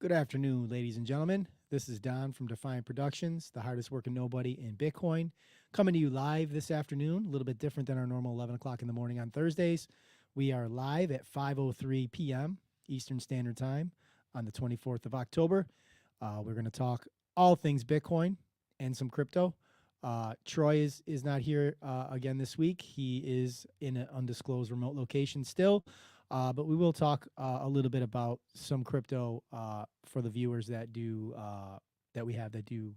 Good afternoon, ladies and gentlemen. This is Don from Defion Productions, the hardest working nobody in Bitcoin, coming to you live this afternoon, a little bit different than our normal 11 o'clock in the morning on Thursdays. We are live at 5:03 p.m. Eastern Standard Time on the 24th of October. We're going to talk all things Bitcoin and some crypto. Troy is not here again this week. He is in an undisclosed remote location still. But we will talk a little bit about some crypto for the viewers that we have that do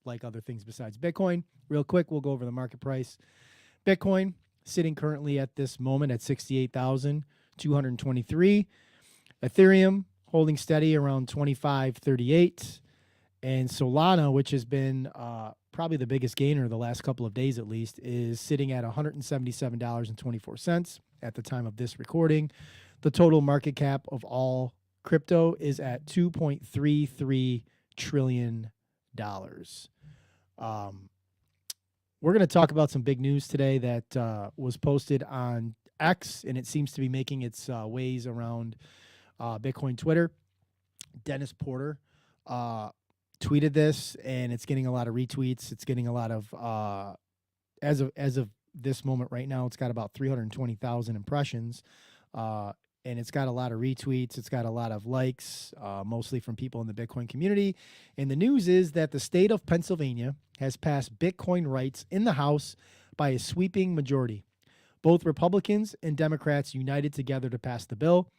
like other things besides Bitcoin. Real quick, we'll go over the market price. Bitcoin sitting currently at this moment at 68,223. Ethereum holding steady around 2538. And Solana, which has been probably the biggest gainer the last couple of days at least, is sitting at $177.24 at the time of this recording. The total market cap of all crypto is at $2.33 trillion. We're going to talk about some big news today that was posted on X, and it seems to be making its ways around Bitcoin Twitter. Dennis Porter tweeted this, and it's getting a lot of retweets. It's getting a lot of as of this moment right now, it's got about 320,000 impressions, and it's got a lot of retweets. It's got a lot of likes, mostly from people in the Bitcoin community. And the news is that the state of Pennsylvania has passed Bitcoin rights in the House by a sweeping majority. Both Republicans and Democrats united together to pass the bill.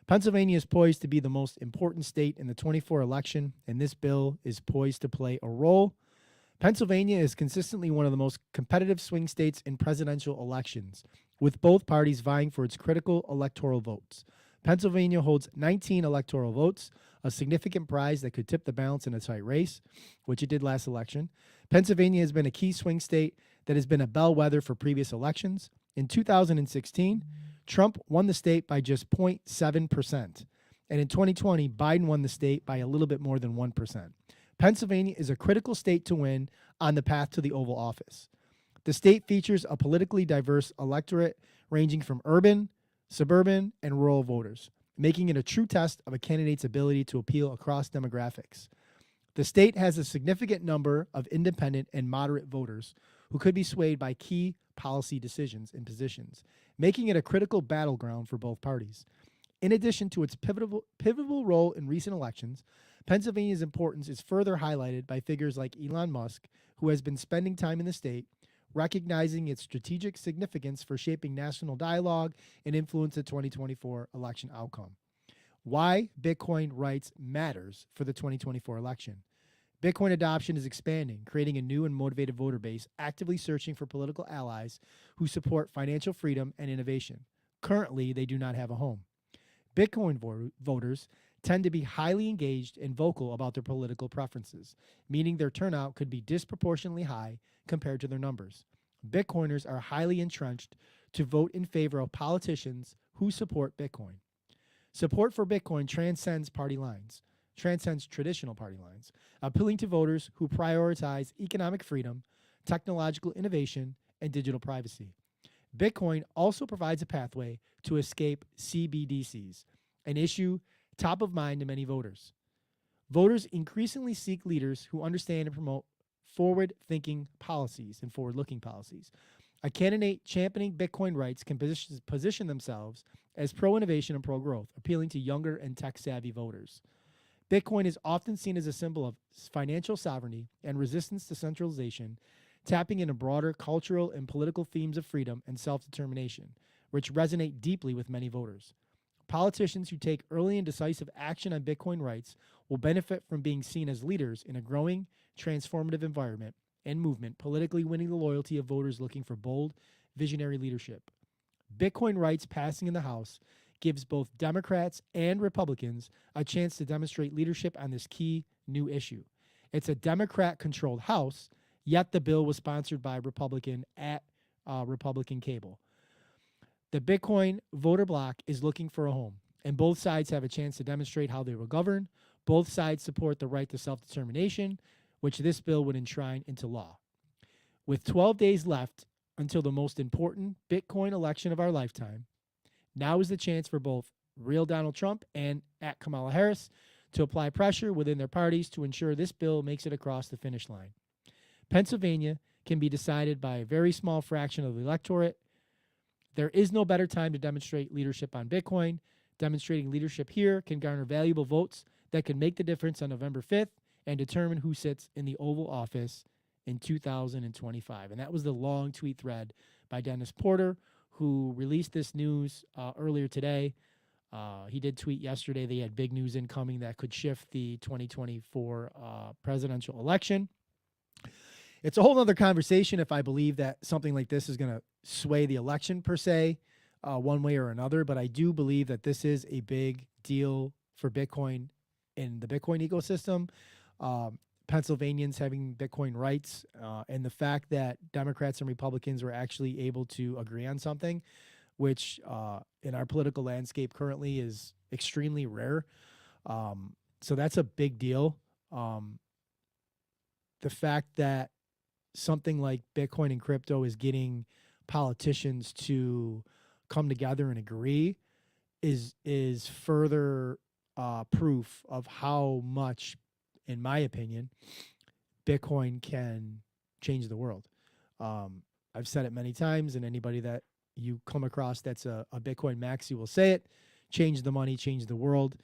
Pennsylvania is poised to be the most important state in the 24 election, and this bill is poised to play a role. Pennsylvania is consistently one of the most competitive swing states in presidential elections, with both parties vying for its critical electoral votes. Pennsylvania holds 19 electoral votes, a significant prize that could tip the balance in a tight race, which it did last election. Pennsylvania has been a key swing state that has been a bellwether for previous elections. In 2016, Trump won the state by just 0.7%. And in 2020, Biden won the state by a little bit more than 1%. Pennsylvania is a critical state to win on the path to the Oval Office. The state features a politically diverse electorate ranging from urban, suburban, and rural voters, making it a true test of a candidate's ability to appeal across demographics. The state has a significant number of independent and moderate voters who could be swayed by key policy decisions and positions, making it a critical battleground for both parties. In addition to its pivotal role in recent elections, Pennsylvania's importance is further highlighted by figures like Elon Musk, who has been spending time in the state, recognizing its strategic significance for shaping national dialogue and influence the 2024 election outcome. Why Bitcoin rights matters for the 2024 election. Bitcoin adoption is expanding, creating a new and motivated voter base actively searching for political allies who support financial freedom and innovation. Currently, they do not have a home. Bitcoin voters tend to be highly engaged and vocal about their political preferences, meaning their turnout could be disproportionately high compared to their numbers. Bitcoiners are highly entrenched to vote in favor of politicians who support Bitcoin. Support for Bitcoin transcends traditional party lines, appealing to voters who prioritize economic freedom, technological innovation, and digital privacy. Bitcoin also provides a pathway to escape CBDCs, an issue top of mind to many voters. Voters increasingly seek leaders who understand and promote forward-thinking policies and forward-looking policies. A candidate championing Bitcoin rights can position themselves as pro-innovation and pro-growth, appealing to younger and tech-savvy voters. Bitcoin is often seen as a symbol of financial sovereignty and resistance to centralization, tapping into broader cultural and political themes of freedom and self-determination, which resonate deeply with many voters. Politicians who take early and decisive action on Bitcoin rights will benefit from being seen as leaders in a growing, transformative environment and movement, politically winning the loyalty of voters looking for bold, visionary leadership. Bitcoin rights passing in the House gives both Democrats and Republicans a chance to demonstrate leadership on this key new issue. It's a Democrat-controlled House, yet the bill was sponsored by Republican at Republican cable. The Bitcoin voter bloc is looking for a home, and both sides have a chance to demonstrate how they will govern. Both sides support the right to self-determination, which this bill would enshrine into law. With 12 days left until the most important Bitcoin election of our lifetime, now is the chance for both real Donald Trump and at Kamala Harris to apply pressure within their parties to ensure this bill makes it across the finish line. Pennsylvania can be decided by a very small fraction of the electorate. There is no better time to demonstrate leadership on Bitcoin. Demonstrating leadership here can garner valuable votes that can make the difference on November 5th and determine who sits in the Oval Office in 2025. And that was the long tweet thread by Dennis Porter, who released this news earlier today. He did tweet yesterday they had big news incoming that could shift the 2024 presidential election. It's a whole other conversation if I believe that something like this is going to sway the election per se, one way or another. But I do believe that this is a big deal for Bitcoin in the Bitcoin ecosystem. Pennsylvanians having Bitcoin rights, and the fact that Democrats and Republicans were actually able to agree on something, which in our political landscape currently is extremely rare. So that's a big deal. The fact that something like Bitcoin and crypto is getting politicians to come together and agree is further proof of how much, in my opinion, Bitcoin can change the world. I've said it many times, and anybody that you come across that's a Bitcoin maxi will say it: change the money, change the world.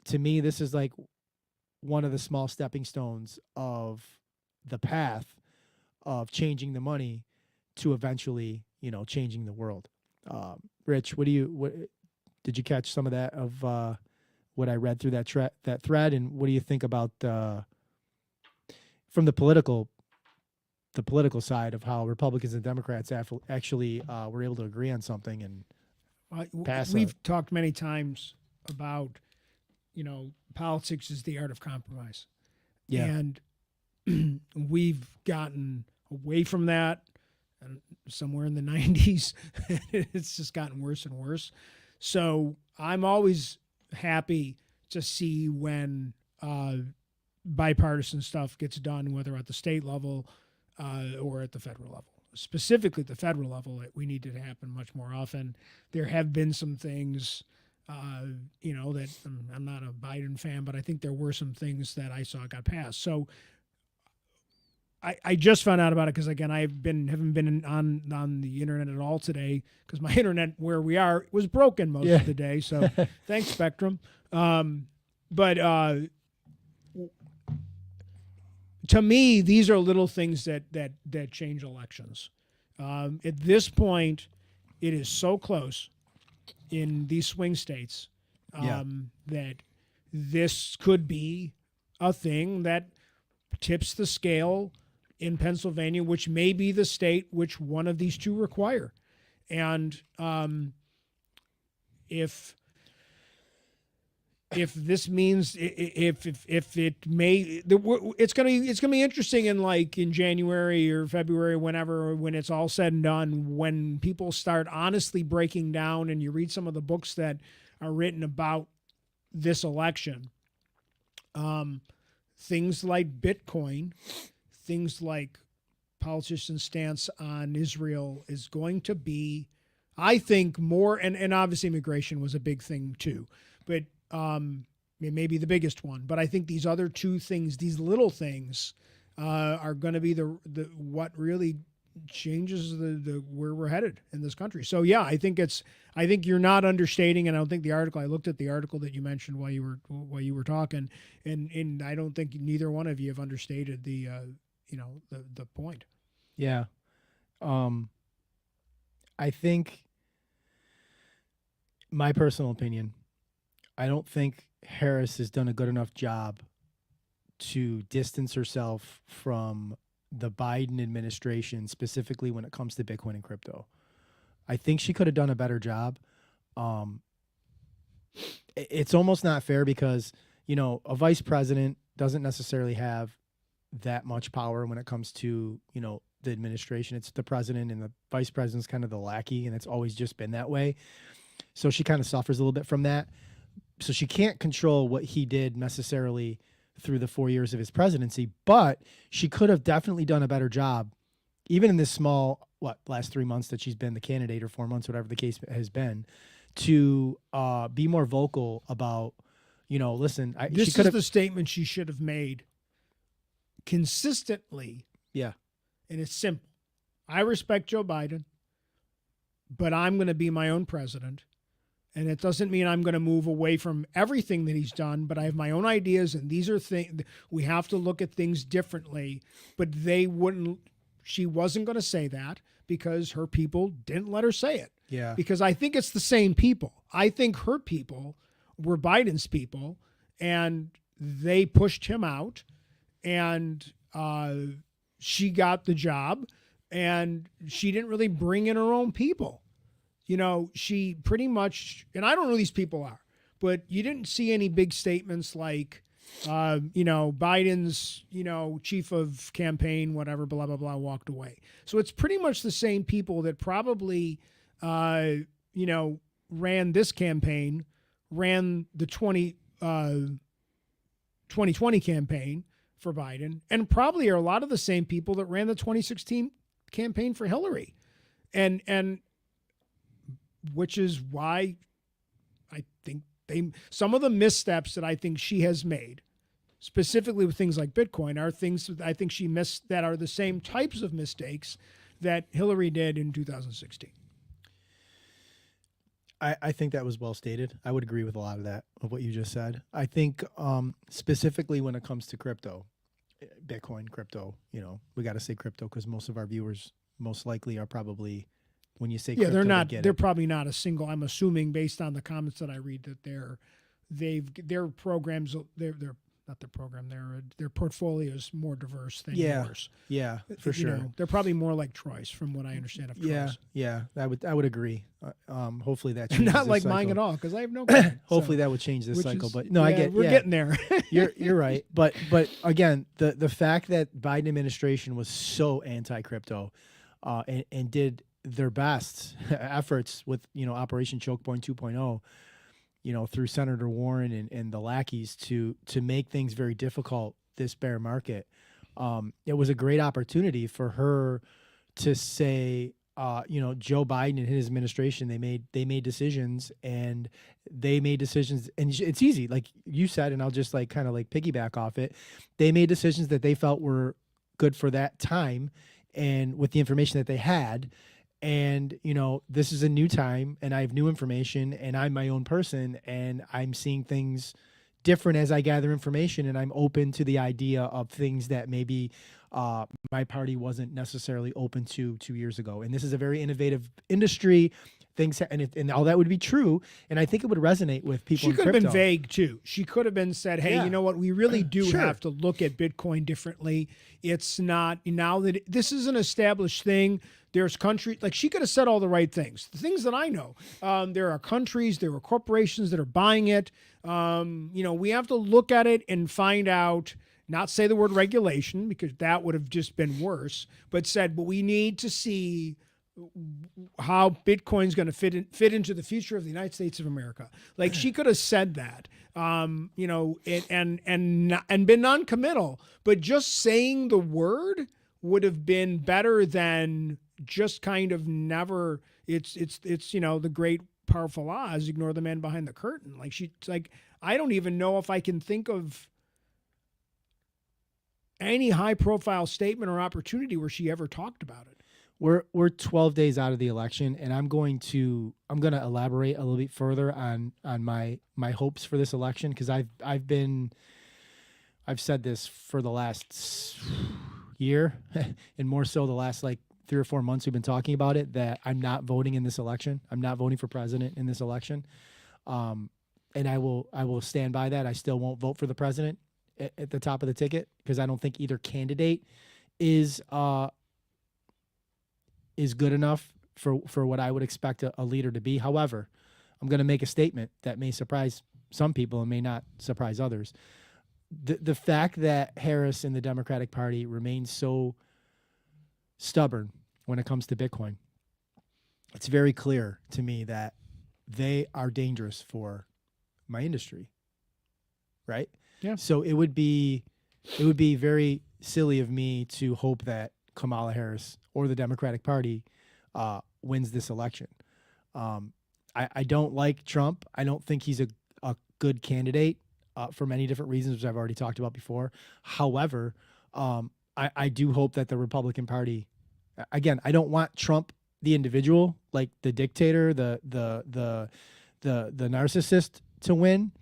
To me, this is like one of the small stepping stones of the path of changing the money to eventually, changing the world. Rich, what did you catch some of that of what I read through that thread, and what do you think about from the political side of how Republicans and Democrats actually were able to agree on something and pass? We've talked many times about, politics is the art of compromise. Yeah. And we've gotten away from that, and somewhere in the 90s, it's just gotten worse and worse. So I'm always happy to see when bipartisan stuff gets done, whether at the state level or at the federal level. Specifically at the federal level, we need it to happen much more often. There have been some things, that I'm not a Biden fan, but I think there were some things that I saw got passed. So I just found out about it because, again, I haven't been on the internet at all today because my internet where we are was broken most of the day. So thanks, Spectrum. But to me, these are little things that change elections. At this point, it is so close in these swing states that this could be a thing that tips the scale in Pennsylvania, which may be the state which one of these two require. And if this means if it may, it's gonna be interesting in January or February, when it's all said and done, when people start honestly breaking down and you read some of the books that are written about this election, things like Bitcoin, things like politicians' stance on Israel is going to be, I think, more, and obviously immigration was a big thing too, but maybe the biggest one. But I think these other two things, these little things, are going to be the what really changes the where we're headed in this country. So yeah, I think you're not understating, and I don't think the article. I looked at the article that you mentioned while you were talking, and I don't think neither one of you have understated the point. Yeah, I think, my personal opinion, I don't think Harris has done a good enough job to distance herself from the Biden administration, specifically when it comes to Bitcoin and crypto. I think she could have done a better job. It's almost not fair because, a vice president doesn't necessarily have that much power when it comes to, the administration. It's the president, and the vice president's kind of the lackey, and it's always just been that way. So she kind of suffers a little bit from that. So she can't control what he did necessarily through the 4 years of his presidency, but she could have definitely done a better job, even in this small, last 3 months that she's been the candidate, or 4 months, whatever the case has been, to be more vocal about, listen, This she is could have. the statement she should have made consistently, Yeah, and it's simple. I respect Joe Biden, but I'm going to be my own president. And it doesn't mean I'm going to move away from everything that he's done, but I have my own ideas, and these are things we have to look at things differently. But she wasn't going to say that because her people didn't let her say it. yeah, Because I think it's the same people. I think her people were Biden's people, and they pushed him out, and she got the job, and she didn't really bring in her own people. She pretty much, and I don't know who these people are, but you didn't see any big statements like, Biden's, chief of campaign, whatever, blah, blah, blah, walked away. So it's pretty much the same people that probably, ran this campaign, ran the 2020 campaign for Biden, and probably are a lot of the same people that ran the 2016 campaign for Hillary. And which is why I think some of the missteps that I think she has made, specifically with things like Bitcoin, are things that I think she missed that are the same types of mistakes that Hillary did in 2016. I think that was well stated. I would agree with a lot of that, of what you just said. I think specifically when it comes to crypto, Bitcoin, crypto, we got to say crypto because most of our viewers most likely are probably, when you say crypto, they're not. They're probably not a single. I'm assuming based on the comments that I read that their programs. They're not their program. Their portfolio is more diverse than yours. Yeah, for sure. They're probably more like Troy's, from what I understand of Troy's. Yeah. I would agree. Hopefully that changes not this like cycle. mine at all because I have no. Comment, Hopefully that would change this cycle. But no, we're getting there. You're right. But again, the fact that Biden administration was so anti-crypto, and did their best efforts with Operation Chokepoint 2.0, through Senator Warren and the lackeys to make things very difficult this bear market. It was a great opportunity for her to say, Joe Biden and his administration, they made decisions, and it's easy, like you said, and I'll just kind of piggyback off it. They made decisions that they felt were good for that time and with the information that they had. And, this is a new time and I have new information and I'm my own person and I'm seeing things different as I gather information, and I'm open to the idea of things that maybe my party wasn't necessarily open to 2 years ago. And this is a very innovative industry. And all that would be true. And I think it would resonate with people. She could have been vague too. She could have been said, hey, you know what? We really do have to look at Bitcoin differently. It's not, now that this is an established thing, there's countries, like she could have said all the right things. The things that I know, there are countries, there are corporations that are buying it. We have to look at it and find out, not say the word regulation because that would have just been worse, but we need to see how Bitcoin's going to fit into the future of the United States of America. Like she could have said that, and been non-committal, but just saying the word would have been better than just kind of never. It's the great powerful Oz, ignore the man behind the curtain. I don't even know if I can think of any high profile statement or opportunity where she ever talked about it. We're 12 days out of the election, and I'm going to elaborate a little bit further on my hopes for this election, because I've said this for the last year and more so the last 3 or 4 months we've been talking about it, that I'm not voting in this election. I'm not voting for president in this election. And I will stand by that. I still won't vote for the president at the top of the ticket, because I don't think either candidate is good enough for what I would expect a leader to be. However, I'm going to make a statement that may surprise some people and may not surprise others. The fact that Harris and the Democratic Party remain so stubborn when it comes to Bitcoin, it's very clear to me that they are dangerous for my industry, right? Yeah. So it would be very silly of me to hope that Kamala Harris or the Democratic Party wins this election. I don't like Trump. I don't think he's a good candidate. for many different reasons, which I've already talked about before. However, I do hope that the Republican Party, again, I don't want Trump the individual, like the dictator, the narcissist, to win,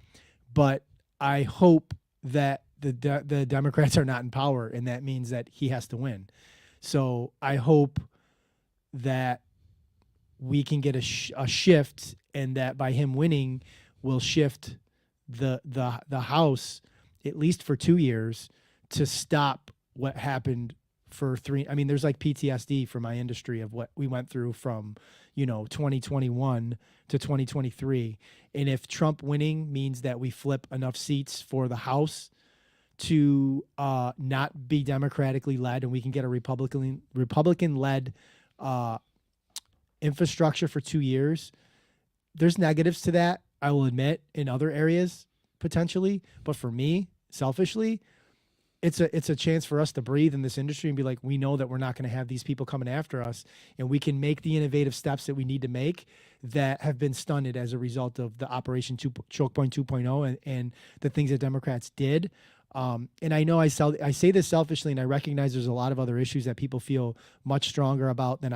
but I hope that the Democrats are not in power, and that means that he has to win. So I hope that we can get a shift, and that by him winning, will shift the House at least for 2 years to stop what happened for 3. I mean, there's like PTSD for my industry of what we went through from 2021 to 2023, and if Trump winning means that we flip enough seats for the House to not be democratically led, and we can get a Republican led infrastructure for 2 years. There's negatives to that, I will admit, in other areas potentially, but for me, selfishly, it's a chance for us to breathe in this industry and be like, we know that we're not going to have these people coming after us, and we can make the innovative steps that we need to make that have been stunted as a result of the Operation Choke Point 2.0 and the things that Democrats did. And I know I say this selfishly, and I recognize there's a lot of other issues that people feel much stronger about than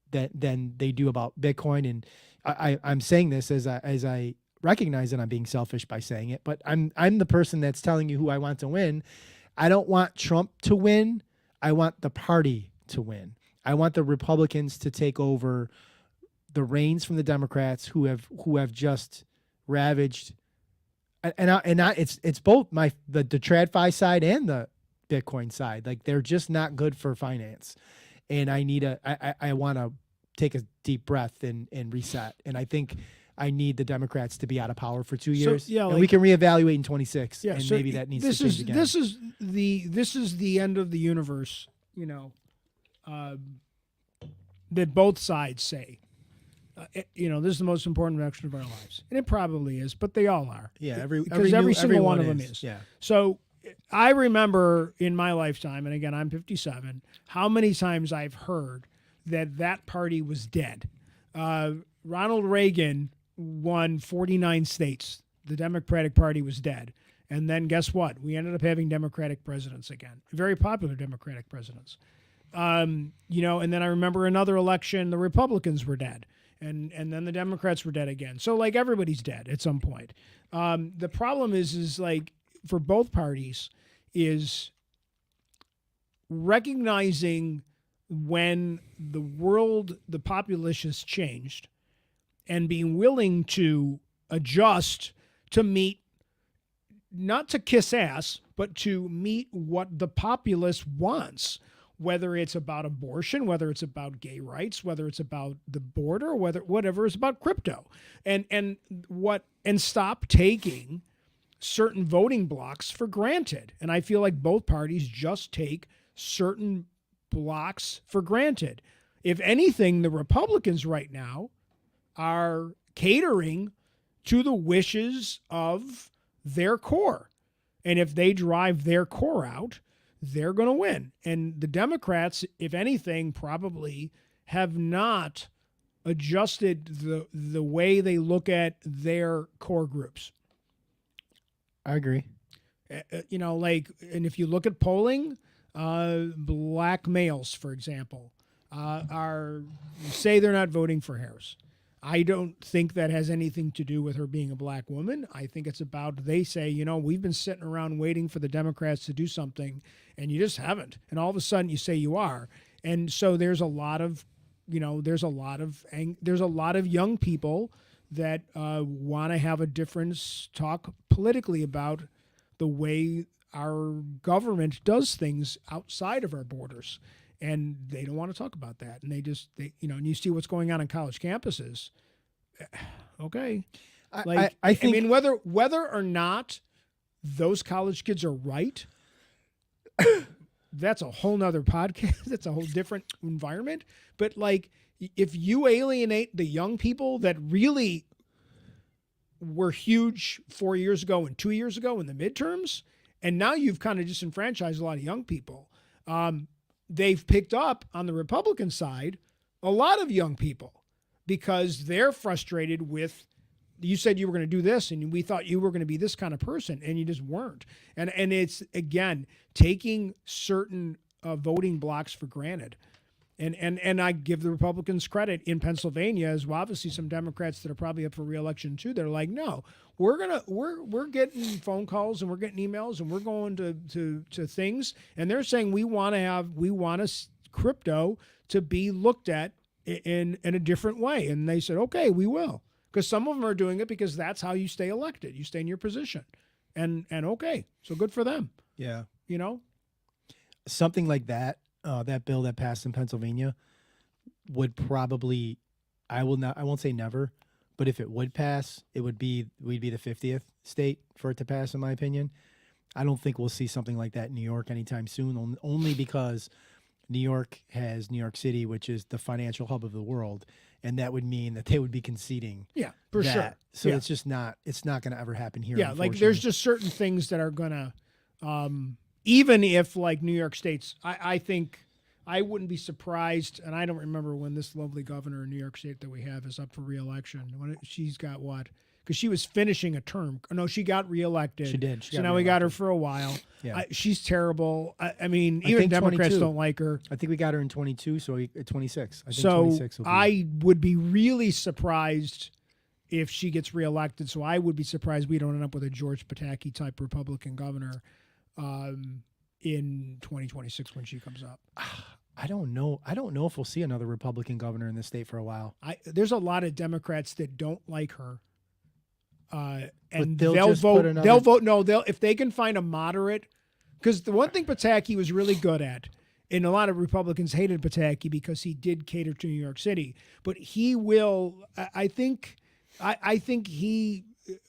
they do about Bitcoin. And I'm saying this as I recognize that I'm being selfish by saying it, but I'm the person that's telling you who I want to win. I don't want Trump to win. I want the party to win. I want the Republicans to take over the reins from the Democrats who have just ravaged. It's both the TradFi side and the Bitcoin side. Like, they're just not good for finance, and I want to take a deep breath and reset. And I think I need the Democrats to be out of power for 2 years, and we can reevaluate in 26. Yeah, and so maybe that needs to change again. This is the end of the universe, that both sides say. This is the most important election of our lives, and it probably is, but they all are. Yeah, every single one of them is. Yeah. So I remember in my lifetime, and again, I'm 57, how many times I've heard that party was dead. Ronald Reagan won 49 states. The Democratic Party was dead. And then guess what? We ended up having Democratic presidents again, very popular Democratic presidents. And then I remember another election, the Republicans were dead. And then the Democrats were dead again. So, like, everybody's dead at some point. The problem is like, for both parties, is recognizing when the populace has changed, and being willing to adjust to meet, not to kiss ass, but to meet what the populace wants, whether it's about abortion, whether it's about gay rights, whether it's about the border, whatever is about crypto, and stop taking certain voting blocks for granted. And I feel like both parties just take certain blocks for granted. If anything, the Republicans right now are catering to the wishes of their core. And if they drive their core out, they're going to win. And the Democrats, if anything, probably have not adjusted the way they look at their core groups. I agree. And if you look at polling, black males, for example, say they're not voting for Harris. I don't think that has anything to do with her being a black woman. I think it's about, they say, we've been sitting around waiting for the Democrats to do something, and you just haven't. And all of a sudden you say you are. And so there's a lot of young people that want to have a difference, talk politically about the way our government does things outside of our borders. And they don't want to talk about that. And and you see what's going on college campuses. Okay. I think whether or not those college kids are right, that's a whole nother podcast. That's a whole different environment. But if you alienate the young people that really were huge 4 years ago and 2 years ago in the midterms, and now you've kind of disenfranchised a lot of young people, they've picked up on the Republican side a lot of young people because they're frustrated with you said you were going to do this, and we thought you were going to be this kind of person, and you just weren't. And it's, again, taking certain voting blocks for granted. And I give the Republicans credit in Pennsylvania, as well, obviously some Democrats that are probably up for re-election too. They're like, no, we're getting phone calls and we're getting emails and we're going to things, and they're saying we want crypto to be looked at in a different way. And they said, okay, we will, because some of them are doing it because that's how you stay elected. You stay in your position, and okay, so good for them. Yeah, something like that. That bill that passed in Pennsylvania would probably, I won't say never, but if it would pass, we'd be the 50th state for it to pass, in my opinion. I don't think we'll see something like that in New York anytime soon, only because New York has New York City, which is the financial hub of the world, and that would mean that they would be conceding. Yeah, for that. sure. So yeah. it's not going to ever happen here. Yeah, like there's just certain things that are going to, even if like New York State's, I think I wouldn't be surprised, and I don't remember when this lovely governor in New York State that we have is up for re-election. She's got what? Because she was finishing a term. No, she got reelected. She did. So now we got her for a while. Yeah. She's terrible. I mean, even Democrats 22. don't like her. I think we got her in 22, so 26. I think so 26 will be. I would be really surprised if she gets reelected. So I would be surprised we don't end up with a George Pataki type Republican governor in 2026 when she comes up. I don't know. I don't know if we'll see another Republican governor in the state for a while. There's a lot of Democrats that don't like her. And they'll vote. They'll vote. No, if they can find a moderate, because the one thing Pataki was really good at, and a lot of Republicans hated Pataki because he did cater to New York City, but he will. I think he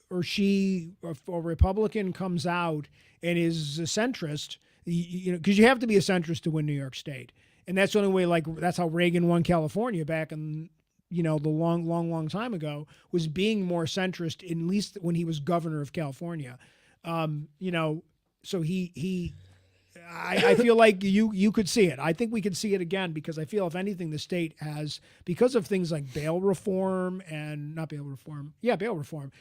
or she or a Republican comes out and is a centrist, because you have to be a centrist to win New York State, and that's the only way. Like that's how Reagan won California back in. The long time ago, was being more centrist, at least when he was governor of California. So I feel like you could see it. I think we could see it again, because I feel if anything, the state has, because of things like bail reform,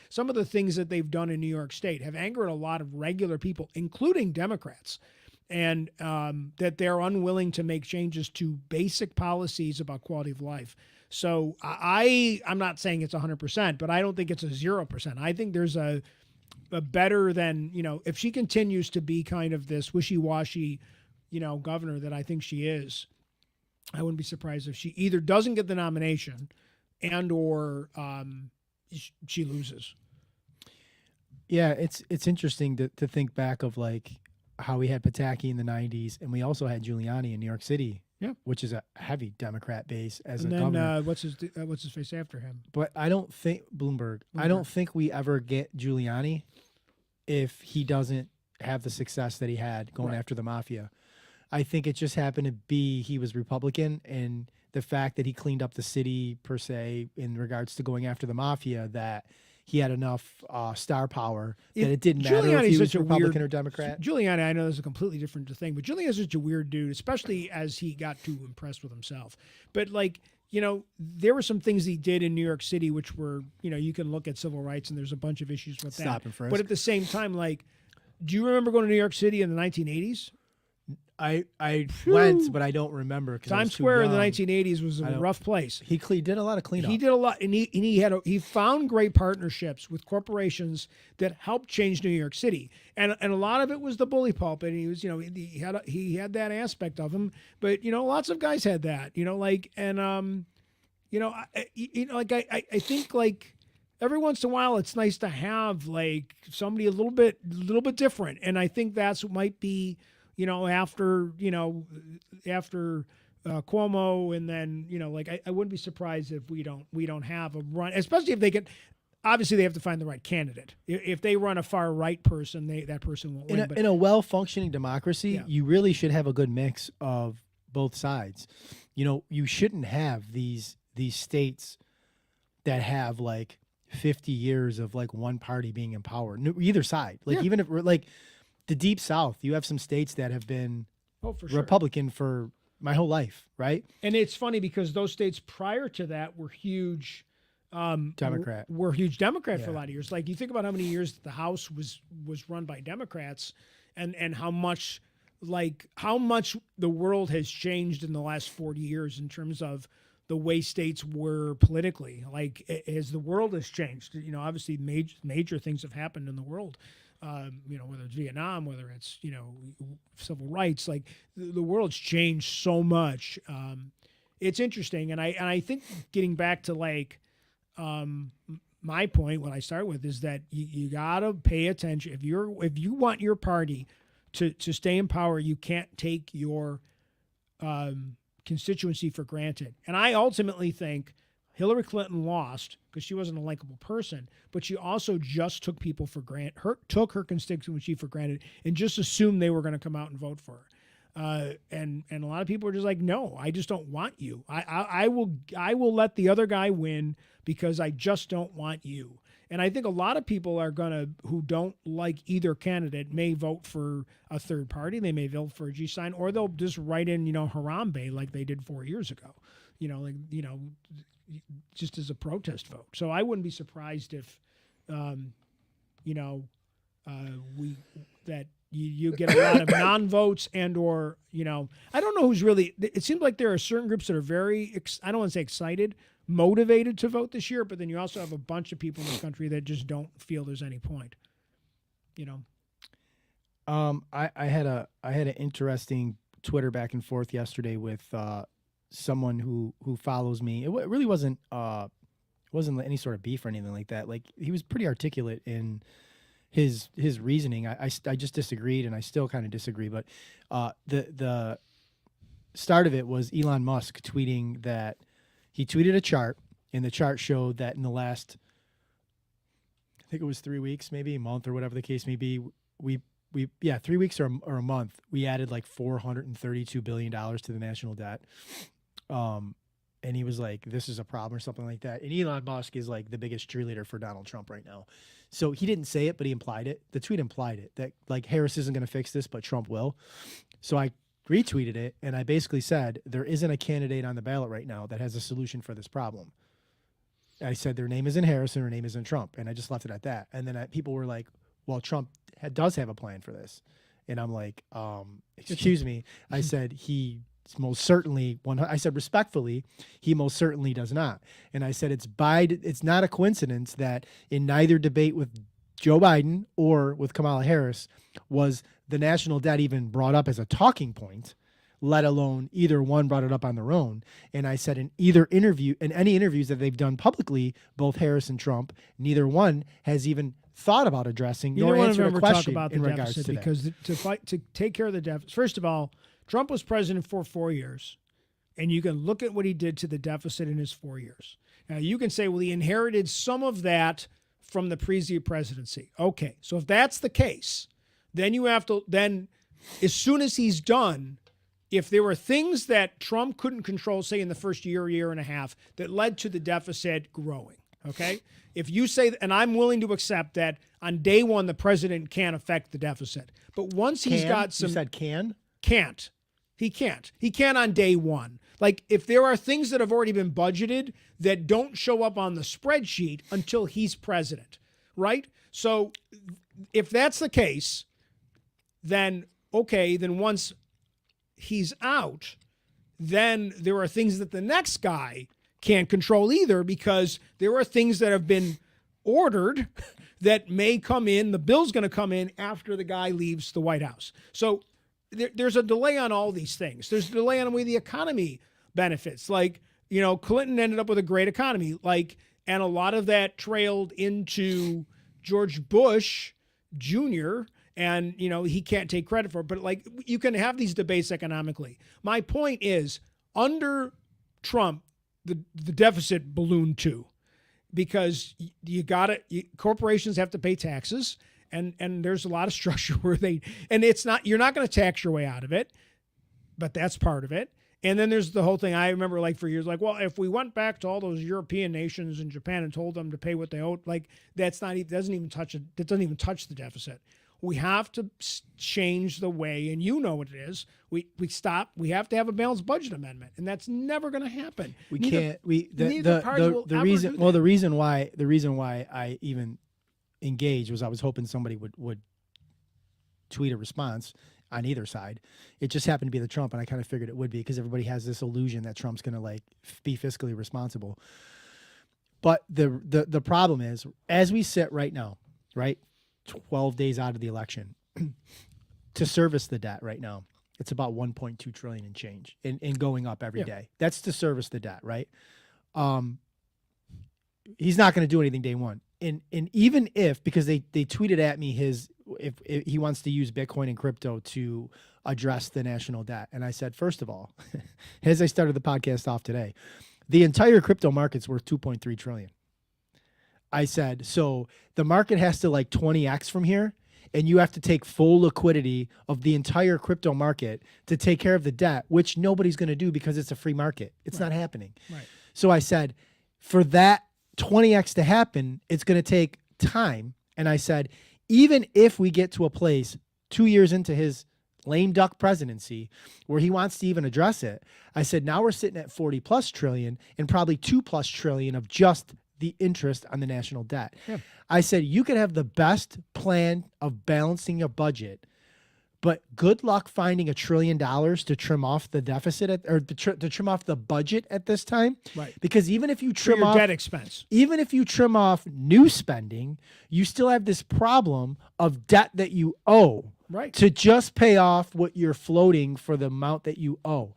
some of the things that they've done in New York State have angered a lot of regular people, including Democrats. And that they're unwilling to make changes to basic policies about quality of life. So I'm not saying it's 100%, but I don't think it's a 0%. I think there's a better than, if she continues to be kind of this wishy-washy, governor that I think she is, I wouldn't be surprised if she either doesn't get the nomination and or she loses. Yeah, it's interesting to think back of like how we had Pataki in the 90s, and we also had Giuliani in New York City. Yeah, which is a heavy Democrat base as and a then, governor. what's his face after him? But I don't think Bloomberg. I don't think we ever get Giuliani if he doesn't have the success that he had going after the mafia. I think it just happened to be he was Republican, and the fact that he cleaned up the city per se in regards to going after the mafia, that he had enough star power that it didn't matter if he was Republican or Democrat. Giuliani, I know this is a completely different thing, but Giuliani's such a weird dude, especially as he got too impressed with himself. But there were some things he did in New York City which were, you can look at civil rights and there's a bunch of issues with Stop and frisk. But at the same time, do you remember going to New York City in the 1980s? I went, but I don't remember. Times Square in the 1980s was a rough place. He did a lot of cleanup. He did a lot, and he found great partnerships with corporations that helped change New York City, and a lot of it was the bully pulpit. And he was, he had that aspect of him, but lots of guys had that, I think every once in a while it's nice to have somebody a little bit different, and I think that's what might be. After Cuomo, and then I wouldn't be surprised if we don't have a run, especially if they get. Obviously, they have to find the right candidate. If they run a far right person, that person won't win. In a well functioning democracy, you really should have a good mix of both sides. You shouldn't have these states that have 50 years of one party being in power, either side. Even if we're the Deep South, you have some states that have been Republican for my whole life, right? And it's funny because those states prior to that were huge Democrat. were huge Democrat for a Yeah. lot of years. Like you think about how many years the House was run by Democrats, and how much the world has changed in the last 40 years in terms of the way states were politically. Like as the world has changed, obviously major things have happened in the world. Whether it's Vietnam, whether it's civil rights, like the world's changed so much. It's interesting, and I think getting back to like my point, what I start with is that you gotta pay attention. If you want your party to stay in power, you can't take your constituency for granted. And I ultimately think Hillary Clinton lost because she wasn't a likable person, but she also just took people for granted. Took her constituency for granted and just assumed they were going to come out and vote for her. And a lot of people are just like, no, I just don't want you. I will let the other guy win because I just don't want you. And I think a lot of people who don't like either candidate may vote for a third party. They may vote for a G sign, or they'll just write in, Harambe like they did 4 years ago. Just as a protest vote. So I wouldn't be surprised if, you get a lot of non-votes or, I don't know who's really, it seems like there are certain groups that are very, I don't want to say excited, motivated to vote this year, but then you also have a bunch of people in this country that just don't feel there's any point, I had an interesting Twitter back and forth yesterday with someone who follows me. It really wasn't any sort of beef or anything like that. Like he was pretty articulate in his reasoning. I just disagreed, and I still kind of disagree. But the start of it was Elon Musk tweeting that he tweeted a chart, and the chart showed that in the last, I think it was 3 weeks, maybe a month or whatever the case may be, 3 weeks or a month, we added like $432 billion to the national debt. And he was like, this is a problem or something like that. And Elon Musk is like the biggest cheerleader for Donald Trump right now. So he didn't say it, but he implied it. The tweet implied it, that like Harris isn't going to fix this, but Trump will. So I retweeted it, and I basically said, there isn't a candidate on the ballot right now that has a solution for this problem. I said their name isn't Harris and her name isn't Trump, and I just left it at that. And then people were like, well, Trump does have a plan for this. And I'm like, excuse me. I said, he most certainly, I said respectfully, he most certainly does not. And I said, it's not a coincidence that in neither debate with Joe Biden or with Kamala Harris was the national debt even brought up as a talking point, let alone either one brought it up on their own. And I said in any interviews that they've done publicly, both Harris and Trump, neither one has even thought about addressing nor answered a question talk about in the regards deficit, to because that. to take care of the deficit. First of all, Trump was president for 4 years, and you can look at what he did to the deficit in his 4 years. Now you can say, well, he inherited some of that from the previous presidency. Okay, so if that's the case, then you have to as soon as he's done, if there were things that Trump couldn't control, say in the first year and a half, that led to the deficit growing, okay? If you say, and I'm willing to accept that on day one, the president can't affect the deficit. But once he's got some... You said can? Can't. He can't. He can't on day one. Like if there are things that have already been budgeted that don't show up on the spreadsheet until he's president, right? So if that's the case, then okay, then once he's out, then there are things that the next guy can't control either, because there are things that have been ordered that may come in. The bill's going to come in after the guy leaves the White House. So there's a delay on all these things. There's a delay on the way the economy benefits. Like, Clinton ended up with a great economy, and a lot of that trailed into George Bush Jr., and, he can't take credit for it. But you can have these debates economically. My point is, under Trump, the deficit ballooned too, because corporations have to pay taxes, and there's a lot of structure where you're not going to tax your way out of it, but that's part of it. And then there's the whole thing. I remember for years, well, if we went back to all those European nations and Japan and told them to pay what they owed, that doesn't even touch the deficit. We have to change the way, and you know what it is. We have to have a balanced budget amendment, and that's never going to happen. Neither party will ever do that. Well, the reason why I even engaged was I was hoping somebody would tweet a response on either side. It just happened to be the Trump, and I kind of figured it would be because everybody has this illusion that Trump's going to like be fiscally responsible. But the problem is, as we sit right now, right, 12 days out of the election, to service the debt right now, it's about 1.2 trillion and change, and going up every day. That's to service the debt, right? He's not going to do anything day one, and even if, because they tweeted at me if he wants to use Bitcoin and crypto to address the national debt, and I said, first of all, as I started the podcast off today, the entire crypto market's worth 2.3 trillion. I said, so the market has to like 20x from here, and you have to take full liquidity of the entire crypto market to take care of the debt, which nobody's going to do because it's a free market. It's not happening. Right. So I said, for that 20x to happen, it's going to take time. And I said, even if we get to a place 2 years into his lame duck presidency where he wants to even address it, I said, now we're sitting at 40 plus trillion and probably 2 plus trillion of just the interest on the national debt. Yeah. I said, you could have the best plan of balancing your budget, but good luck finding $1 trillion to trim off the deficit to trim off the budget at this time. Right. Because even if you For trim your off debt expense. even if you trim off new spending, you still have this problem of debt that you owe. Right. To just pay off what you're floating for the amount that you owe.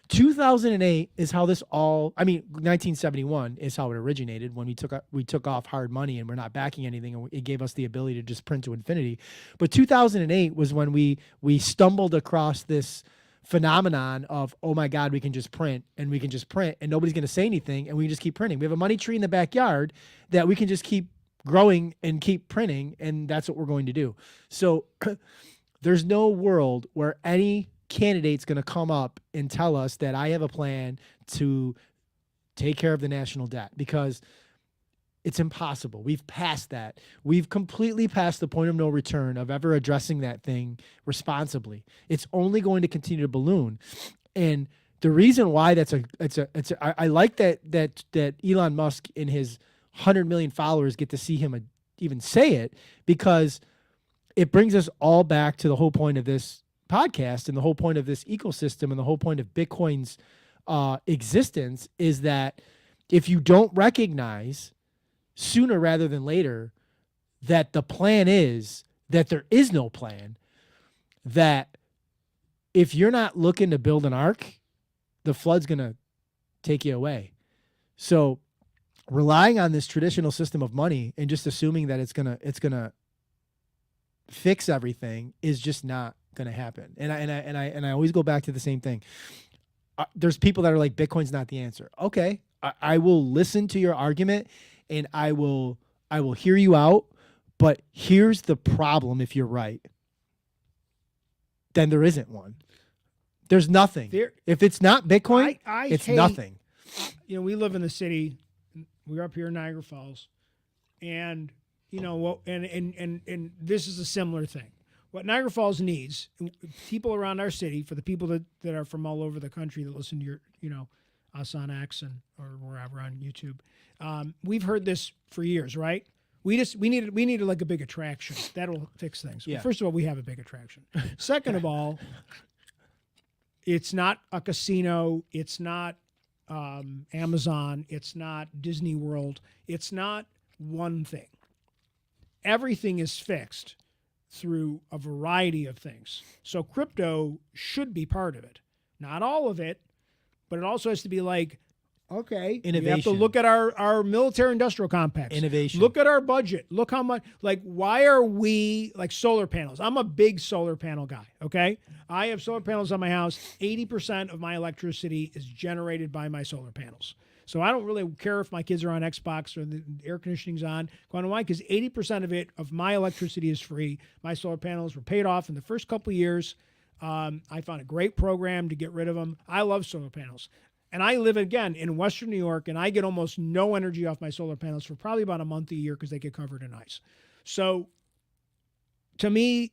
2008 is how this all, 1971 is how it originated when we took off hard money and we're not backing anything, and it gave us the ability to just print to infinity. But 2008 was when we stumbled across this phenomenon of, oh my God, we can just print and nobody's going to say anything, and we can just keep printing. We have a money tree in the backyard that we can just keep growing and keep printing, and that's what we're going to do. So there's no world where any candidate's going to come up and tell us that I have a plan to take care of the national debt, because it's impossible. We've passed that. We've completely passed the point of no return of ever addressing that thing responsibly. It's only going to continue to balloon. And the reason why I like that Elon Musk and his 100 million followers get to see him even say it, because it brings us all back to the whole point of this podcast and the whole point of this ecosystem and the whole point of Bitcoin's existence is that if you don't recognize sooner rather than later that the plan is that there is no plan, that if you're not looking to build an ark, the flood's going to take you away. So relying on this traditional system of money and just assuming that it's gonna fix everything is just not gonna happen. And I always go back to the same thing. There's people that are like, Bitcoin's not the answer. Okay, I will listen to your argument and I will hear you out. But here's the problem: if you're right, then there isn't one. There's nothing. If it's not Bitcoin, it's nothing. We live in the city. We're up here in Niagara Falls, and and this is a similar thing. What Niagara Falls needs, people around our city, for the people that are from all over the country that listen to your, us on X or wherever on YouTube, we've heard this for years, right? We needed like a big attraction that'll fix things. Yeah. Well, first of all, we have a big attraction. Second of all, it's not a casino. It's not Amazon. It's not Disney World. It's not one thing. Everything is fixed through a variety of things. So crypto should be part of it. Not all of it, but it also has to be like, okay, innovation. You have to look at our military industrial complex. Innovation. Look at our budget. Look how much, like, why are we, like, solar panels? I'm a big solar panel guy, okay? I have solar panels on my house. 80% of my electricity is generated by my solar panels. So I don't really care if my kids are on Xbox or the air conditioning's on. Why? Because 80% of my electricity is free. My solar panels were paid off in the first couple of years. I found a great program to get rid of them. I love solar panels. And I live, again, in Western New York, and I get almost no energy off my solar panels for probably about a month a year because they get covered in ice. So to me,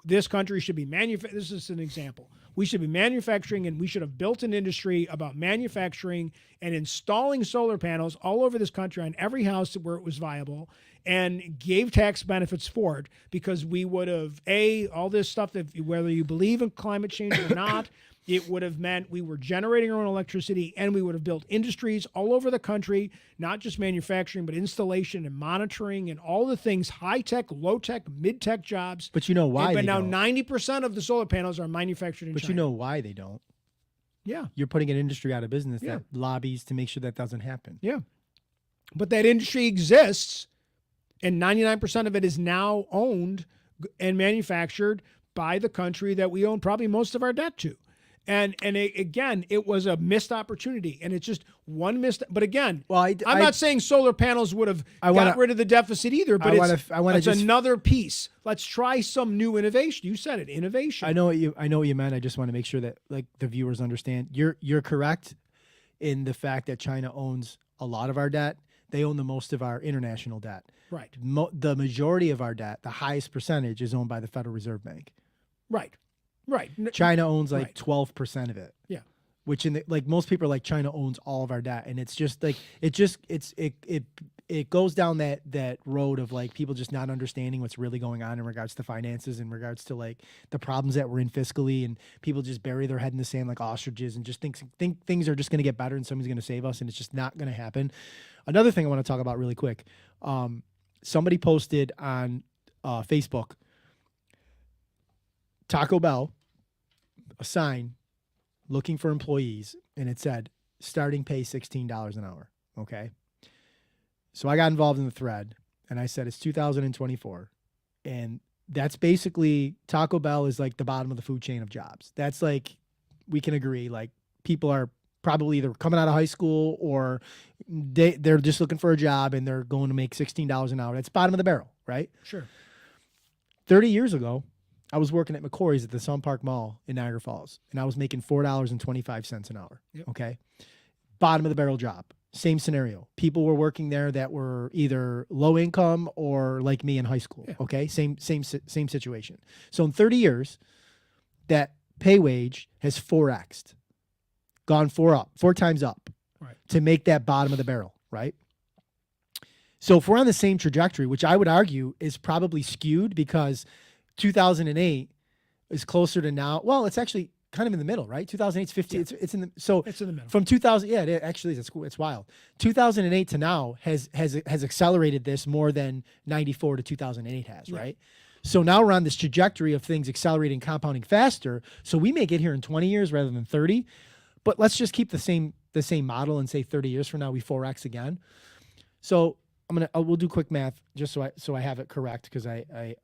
this country should be this is an example. We should be manufacturing, and we should have built an industry about manufacturing and installing solar panels all over this country on every house where it was viable, and gave tax benefits for it, because we would have, all this stuff, that whether you believe in climate change or not, it would have meant we were generating our own electricity, and we would have built industries all over the country, not just manufacturing, but installation and monitoring and all the things, high-tech, low-tech, mid-tech jobs. But you know why But now don't. 90% of the solar panels are manufactured in But China. you know why they don't. Yeah. You're putting an industry out of business Yeah. that lobbies to make sure that doesn't happen. Yeah. But that industry exists, and 99% of it is now owned and manufactured by the country that we own probably most of our debt to. And again, it was a missed opportunity, and it's just one missed. But again, Well, I'm not saying solar panels would have got rid of the deficit either, but it's another piece. Let's try some new innovation. You said it, innovation. I know what you meant. I just want to make sure that like the viewers understand. You're correct in the fact that China owns a lot of our debt. They own the most of our international debt. Right. The majority of our debt, the highest percentage, is owned by the Federal Reserve Bank. Right. Right. China owns like Right. 12% of it. Yeah. Which like most people are like, China owns all of our debt, and it's just like it goes down that road of like people just not understanding what's really going on in regards to finances, in regards to like the problems that we're in fiscally, and people just bury their head in the sand like ostriches and just think things are just going to get better and somebody's going to save us, and it's just not going to happen. Another thing I want to talk about really quick. Somebody posted on Facebook, Taco Bell, a sign looking for employees, and it said starting pay $16 an hour. Okay. So I got involved in the thread, and I said it's 2024, and that's basically, Taco Bell is like the bottom of the food chain of jobs. That's like, we can agree, like people are probably either coming out of high school or they're just looking for a job and they're going to make $16 an hour. That's bottom of the barrel, right? Sure. 30 years ago, I was working at McCory's at the Sun Park Mall in Niagara Falls, and I was making $4.25 an hour. Yep. Okay. Bottom of the barrel job. Same scenario. People were working there that were either low income or like me in high school. Yeah. Okay. Same situation. So in 30 years, that pay wage has 4x'd, gone four times up, right, to make that bottom of the barrel. Right. So if we're on the same trajectory, which I would argue is probably skewed because 2008 is closer to now. Well, it's actually kind of in the middle, right? 2008 is 50. Yeah. It's in the, so it's in the middle. From 2000, yeah, it actually is. It's wild. 2008 to now has accelerated this more than 94 to 2008 has, Yeah. right? So now we're on this trajectory of things accelerating, compounding faster. So we may get here in 20 years rather than 30, but let's just keep the same model and say 30 years from now we 4x again. So we'll do quick math just so I have it correct, because I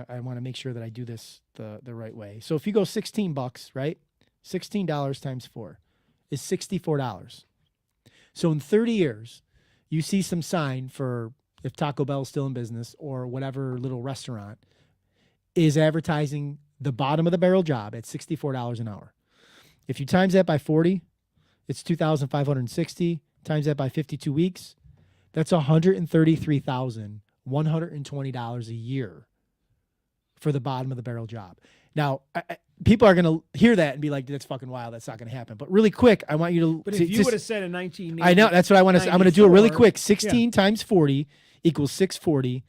want to make sure that I do this the right way. So if you go $16, right? $16 times 4 is $64. So in 30 years, you see some sign for, if Taco Bell is still in business or whatever little restaurant is advertising the bottom of the barrel job at $64 an hour. If you times that by 40, it's 2,560. Times that by 52 weeks, that's $133,120 a year for the bottom of the barrel job. Now, people are going to hear that and be like, that's fucking wild. That's not going to happen. But really quick, I want you to... But if you would have said in 1980... I know, that's what I want to say. I'm going to do it really quick. 16 times 40 equals 640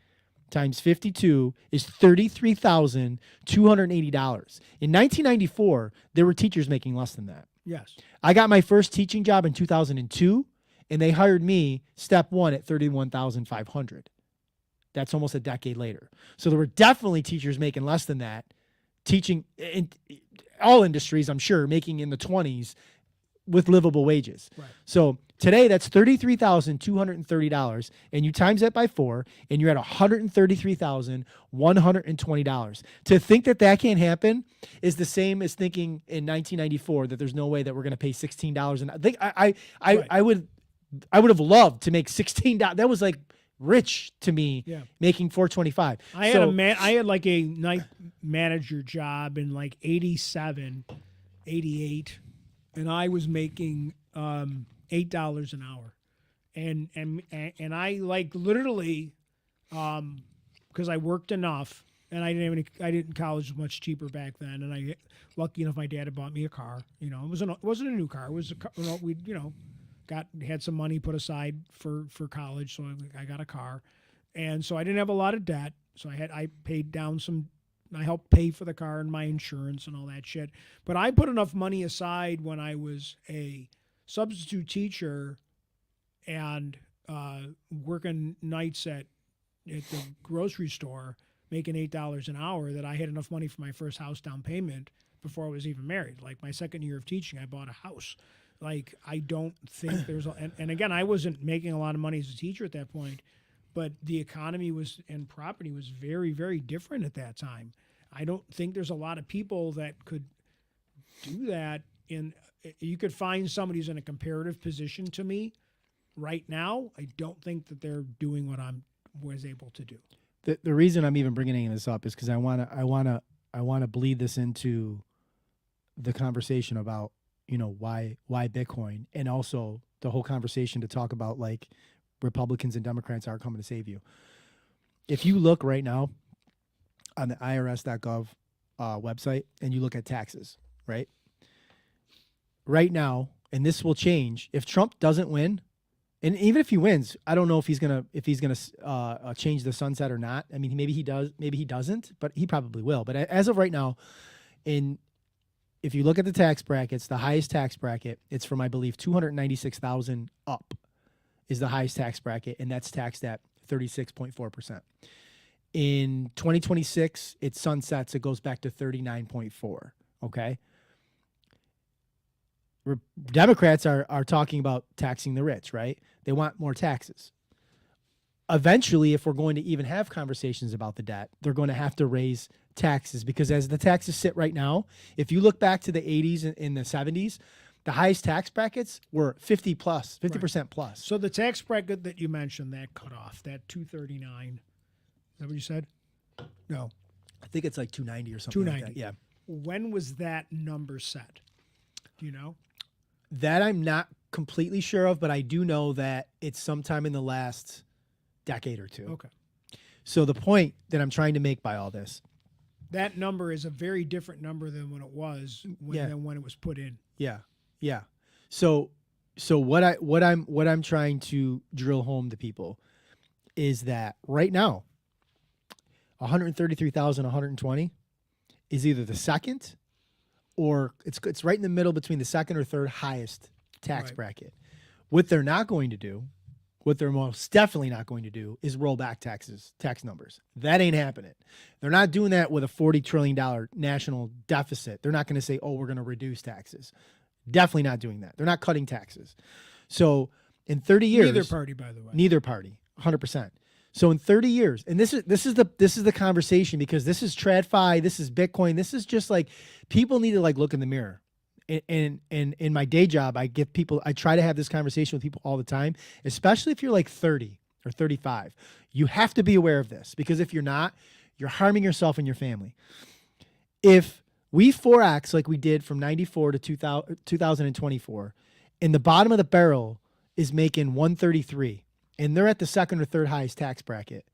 times 52 is $33,280. In 1994, there were teachers making less than that. Yes. I got my first teaching job in 2002. And they hired me step one at $31,500. That's almost a decade later. So there were definitely teachers making less than that, teaching in all industries, I'm sure, making in the 20s with livable wages. Right. So today that's $33,230, and you times that by 4, and you're at $133,120. To think that can't happen is the same as thinking in 1994 that there's no way that we're going to pay $16 an hour. I would have loved to make $16. That was like rich to me, making $425. I had like a night manager job in like 87, 88, and I was making $8 an hour, and I like literally because I worked enough and I didn't have any. I didn't college was much cheaper back then, and I lucky enough my dad had bought me a car. You know, it wasn't a new car. It was a car. You know, we had some money put aside for college, so I got a car, and so I didn't have a lot of debt. So I paid down some. I helped pay for the car and my insurance and all that shit. But I put enough money aside when I was a substitute teacher and working nights at the grocery store, making $8 an hour, that I had enough money for my first house down payment before I was even married. Like my second year of teaching, I bought a house. Like I don't think there's and again, I wasn't making a lot of money as a teacher at that point, but the economy and property was very, very different at that time. I don't think there's a lot of people that could do that. You could find somebody who's in a comparative position to me right now. I don't think that they're doing what I was able to do. The reason I'm even bringing this up is because I wanna bleed this into the conversation about, you know, why Bitcoin, and also the whole conversation to talk about like Republicans and Democrats are coming to save you. If you look right now on the IRS.gov website and you look at taxes, right? Right now, and this will change if Trump doesn't win, and even if he wins, I don't know if he's gonna change the sunset or not. I mean, maybe he does, maybe he doesn't, but he probably will. But as of right now, if you look at the tax brackets, the highest tax bracket, it's from, I believe, 296,000 up is the highest tax bracket, and that's taxed at 36.4%. In 2026, it sunsets. It goes back to 39.4. Okay. Democrats are talking about taxing the rich, right? They want more taxes. Eventually, if we're going to even have conversations about the debt, they're going to have to raise taxes, because as the taxes sit right now, if you look back to the 80s and the 70s, the highest tax brackets were 50% plus. So the tax bracket that you mentioned, that cutoff, that 239, is that what you said? No. I think it's like 290 or something 290. like that. Yeah. When was that number set? Do you know? That I'm not completely sure of, but I do know that it's sometime in the last decade or two. Okay. So the point that I'm trying to make by all this, that number is a very different number than when it was than when it was put in. Yeah. Yeah. So what I'm trying to drill home to people is that right now, 133,120 is either the second, or it's right in the middle between the second or third highest tax bracket. What they're not going to do, what they're most definitely not going to do, is roll back tax numbers. That ain't happening. They're not doing that with a $40 trillion national deficit. They're not going to say, oh, we're going to reduce taxes. Definitely not doing that. They're not cutting taxes. So in 30 years, neither party, by the way, neither party, 100%. So in 30 years, and this is the conversation, because this is TradFi, this is Bitcoin, this is just like, people need to like look in the mirror. And in my day job, I try to have this conversation with people all the time, especially if you're like 30 or 35. You have to be aware of this, because if you're not, you're harming yourself and your family. If we 4X like we did from 94 to 2024, and the bottom of the barrel is making 133, and they're at the second or third highest tax bracket,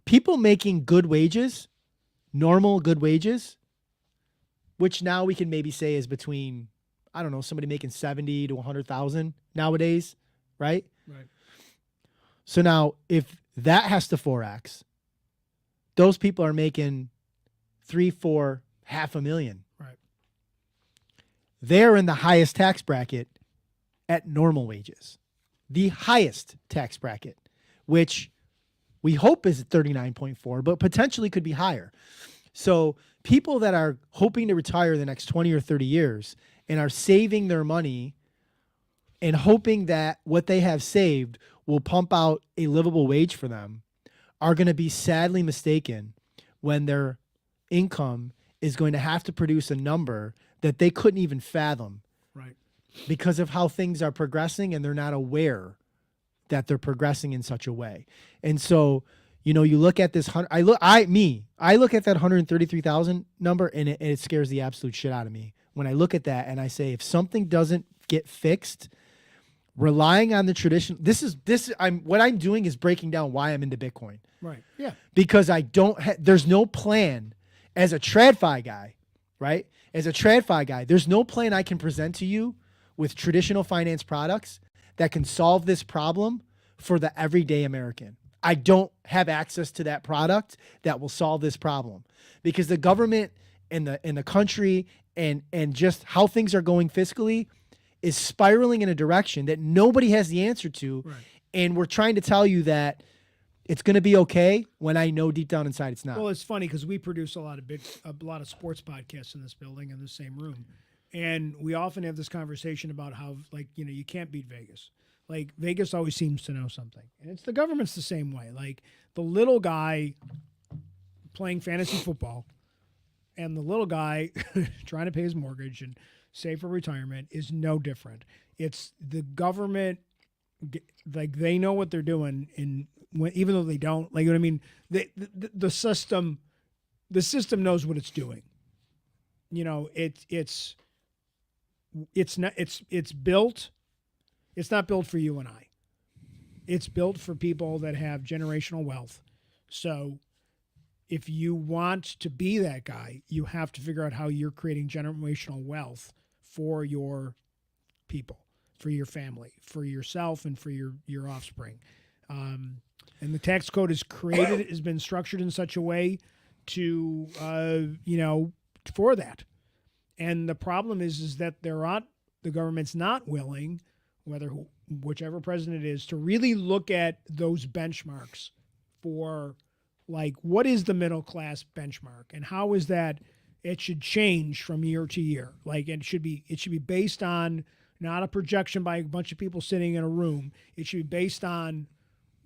people making good wages, normal good wages, which now we can maybe say is between, I don't know, somebody making 70 to 100,000 nowadays, right? Right. So now if that has to 4X, those people are making 3, 4, $500,000. Right. They're in the highest tax bracket at normal wages. The highest tax bracket, which we hope is 39.4, but potentially could be higher. So people that are hoping to retire the next 20 or 30 years and are saving their money and hoping that what they have saved will pump out a livable wage for them are going to be sadly mistaken when their income is going to have to produce a number that they couldn't even fathom. Right. Because of how things are progressing, and they're not aware that they're progressing in such a way. And so, you know, you look at this, I look at that 133,000 number, and it scares the absolute shit out of me when I look at that and I say, if something doesn't get fixed, relying on the tradition, what I'm doing is breaking down why I'm into Bitcoin. Right. Yeah. Because there's no plan as a TradFi guy, right? As a TradFi guy, there's no plan I can present to you with traditional finance products that can solve this problem for the everyday American. I don't have access to that product that will solve this problem because the government and the country and just how things are going fiscally is spiraling in a direction that nobody has the answer to. Right. And we're trying to tell you that it's going to be okay when I know deep down inside it's not. Well, it's funny because we produce a lot of sports podcasts in this building in the same room, and we often have this conversation about how, like, you can't beat Vegas. Like, Vegas always seems to know something, and it's the government's the same way. Like, the little guy playing fantasy football and the little guy trying to pay his mortgage and save for retirement is no different. It's the government, like, they know what they're doing even though they don't, like, you know what I mean? The system knows what it's doing. It's built. It's not built for you and I. It's built for people that have generational wealth. So if you want to be that guy, you have to figure out how you're creating generational wealth for your people, for your family, for yourself, and for your offspring. And the tax code has been structured in such a way to, for that. And the problem is that the government's not willing, whichever president it is, to really look at those benchmarks for, like, what is the middle class benchmark and how is that it should change from year to year. Like, it should be based on not a projection by a bunch of people sitting in a room. It should be based on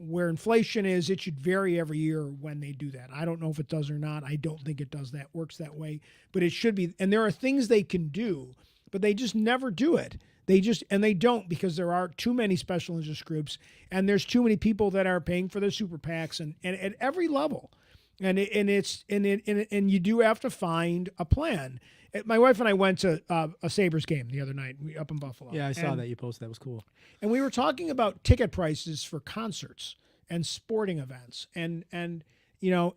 where inflation is. It should vary every year when they do that. I don't know if it does or not. I don't think it does works that way, but it should be. And there are things they can do, but they just never do it. They don't, because there are too many special interest groups and there's too many people that are paying for their super PACs and at every level. And you do have to find a plan. My wife and I went to a Sabres game the other night up in Buffalo. Yeah, I saw that you posted. That was cool. And we were talking about ticket prices for concerts and sporting events, and you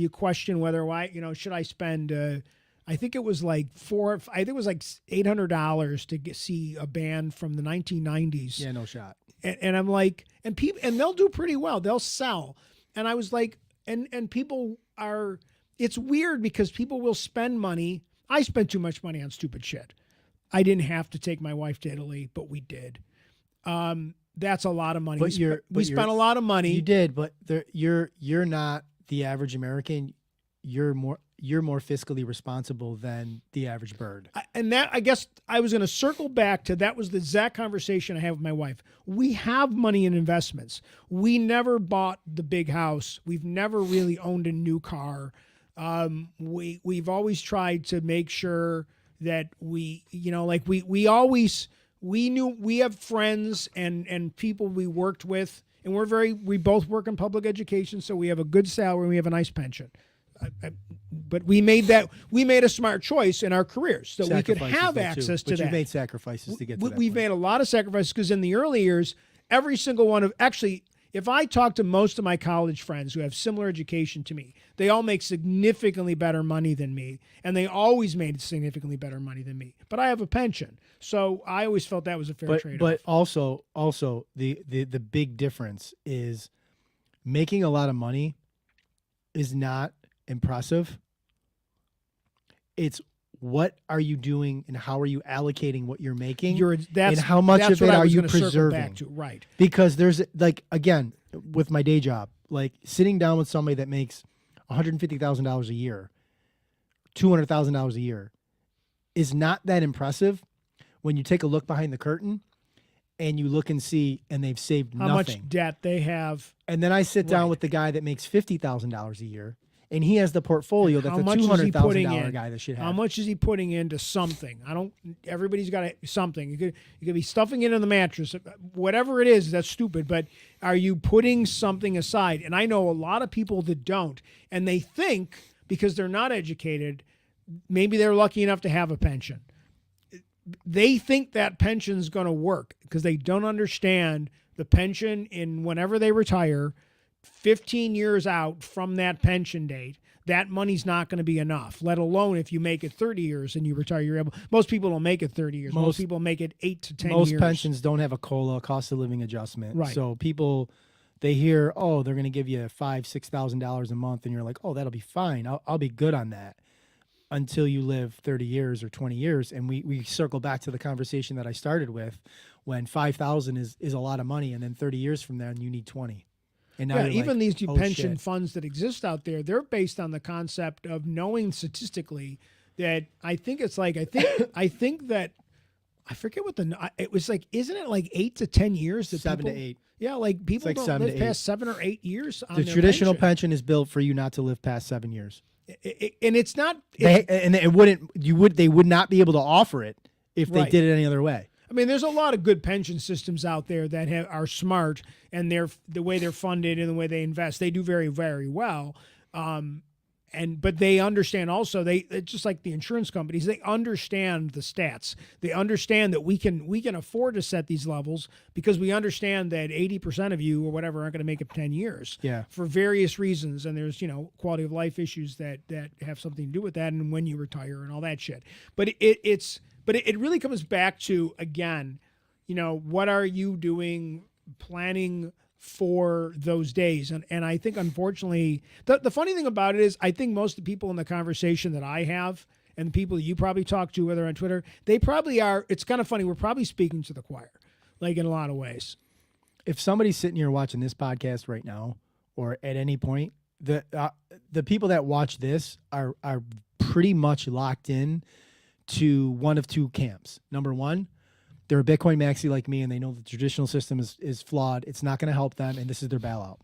question whether should I spend I think it was like $800 to see a band from the 1990s. Yeah, no shot. And I'm like, and they'll do pretty well. They'll sell. And I was like, and people are. It's weird because people will spend money. I spent too much money on stupid shit. I didn't have to take my wife to Italy, but we did. That's a lot of money. We spent a lot of money. You did, but you're not the average American. You're more fiscally responsible than the average bird. I guess I was going to circle back to that was the exact conversation I had with my wife. We have money in investments. We never bought the big house. We've never really owned a new car. We've always tried to make sure that we knew we have friends and people we worked with, and we both work in public education, so we have a good salary and we have a nice pension. But we made a smart choice in our careers so we could have access to that. But you made sacrifices to get to that. We've made a lot of sacrifices because in the early years, every single one of if I talk to most of my college friends who have similar education to me, they all make significantly better money than me, and they always made significantly better money than me. But I have a pension, so I always felt that was a fair trade-off. But also the big difference is making a lot of money is not impressive. It's what are you doing and how are you allocating what you're making and how much of it are you preserving? Right. Because there's, like, again, with my day job, like sitting down with somebody that makes $150,000 a year, $200,000 a year is not that impressive when you take a look behind the curtain and you look and see, and they've saved how nothing. Much debt they have. And then I sit down with the guy that makes $50,000 a year, and he has the portfolio that the $200,000 guy that should have. How much is he putting into something? Everybody's got something. You could be stuffing it in the mattress. Whatever it is, that's stupid. But are you putting something aside? And I know a lot of people that don't. And they think, because they're not educated, maybe they're lucky enough to have a pension. They think that pension's going to work because they don't understand the pension in whenever they retire 15 years out from that pension date, that money's not going to be enough, let alone if you make it 30 years and you retire. Most people don't make it 30 years. Most people make it 8 to 10 years. Most pensions don't have a COLA, cost of living adjustment. Right. So people, they hear, oh, they're going to give you $5,000-$6,000 a month. And you're like, oh, that'll be fine. I'll be good on that until you live 30 years or 20 years. And we circle back to the conversation that I started with when 5,000 is a lot of money. And then 30 years from there, and you need 20. And now even like, these pension funds that exist out there, they're based on the concept of knowing statistically that I think that I forget what it was like. Isn't it like 8 to 10 years? That 7 to 8. Yeah, like people like don't live past 7 or 8 years. On the their traditional pension is built for you not to live past 7 years. And it's not. They would not be able to offer it if they did it any other way. I mean, there's a lot of good pension systems out there that are smart, and the way they're funded and the way they invest, they do very, very well. But they understand also, it's just like the insurance companies, they understand the stats. They understand that we can afford to set these levels because we understand that 80% of you or whatever aren't going to make it 10 years. Yeah. For various reasons, and there's quality of life issues that have something to do with that, and when you retire and all that shit. But it really comes back to, again, what are you doing, planning for those days? And I think, unfortunately, the funny thing about it is I think most of the people in the conversation that I have and the people you probably talk to, whether on Twitter, they probably are, it's kind of funny, we're probably speaking to the choir, like in a lot of ways. If somebody's sitting here watching this podcast right now or at any point, the people that watch this are pretty much locked in to one of two camps. Number one, they're a Bitcoin maxi like me, and they know the traditional system is flawed. It's not going to help them, and this is their bailout.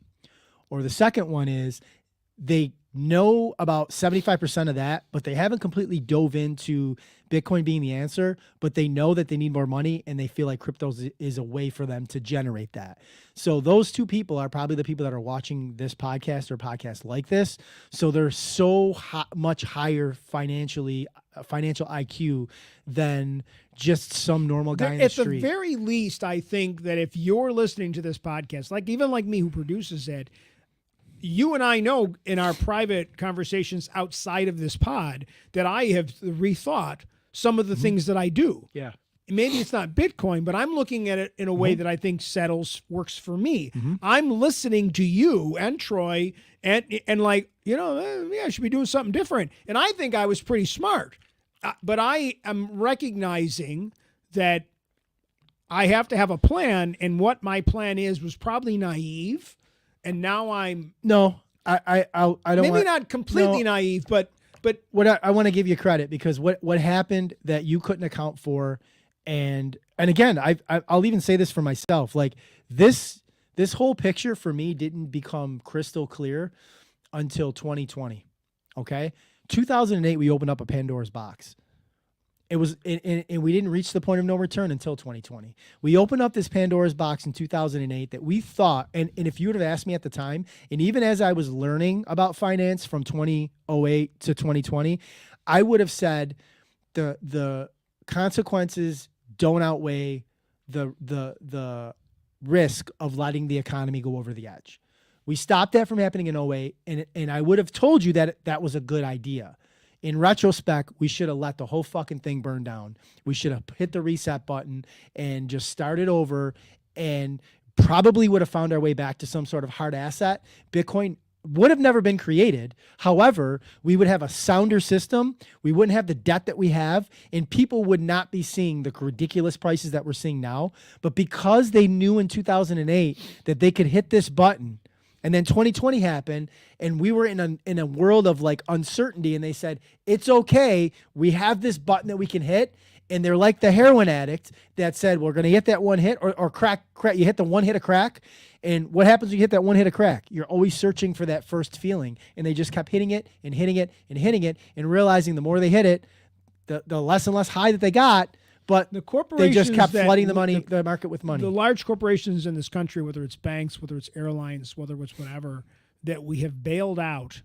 Or the second one is they know about 75% of that, but they haven't completely dove into Bitcoin being the answer, but they know that they need more money, and they feel like crypto is a way for them to generate that. So those two people are probably the people that are watching this podcast or podcasts like this. So they're so much higher financial IQ than just some normal guy in the street. At the very least, I think that if you're listening to this podcast, even like me who produces it, you and I know in our private conversations outside of this pod that I have rethought some of the things that I do. Yeah. Maybe it's not Bitcoin, but I'm looking at it in a way that I think works for me. I'm listening to you and Troy and like, I should be doing something different. And I think I was pretty smart. But I am recognizing that I have to have a plan, and what my plan was probably naive. And now I'm I don't maybe not completely naive, but what I want to give you credit, because what happened that you couldn't account for, and again, I'll even say this for myself, like this whole picture for me didn't become crystal clear until 2020. Okay, 2008 we opened up a Pandora's box. It was, and we didn't reach the point of no return until 2020. We opened up this Pandora's box in 2008 that we thought, and if you would have asked me at the time, and even as I was learning about finance from 2008 to 2020, I would have said the consequences don't outweigh the risk of letting the economy go over the edge. We stopped that from happening in 08, and I would have told you that that was a good idea. In retrospect, we should have let the whole fucking thing burn down. We should have hit the reset button and just started over, and probably would have found our way back to some sort of hard asset. Bitcoin would have never been created. However, we would have a sounder system. We wouldn't have the debt that we have, and people would not be seeing the ridiculous prices that we're seeing now. But because they knew in 2008 that they could hit this button, and then 2020 happened, and we were in a world of like uncertainty, and they said, it's okay, we have this button that we can hit. And they're like the heroin addict that said, we're going to hit that one hit or crack. You hit the one hit of crack. And what happens when you hit that one hit of crack? You're always searching for that first feeling. And they just kept hitting it and hitting it and hitting it, and realizing the more they hit it, the less and less high that they got. But the corporations, they just kept flooding the market with money. The large corporations in this country, whether it's banks, whether it's airlines, whether it's whatever, that we have bailed out,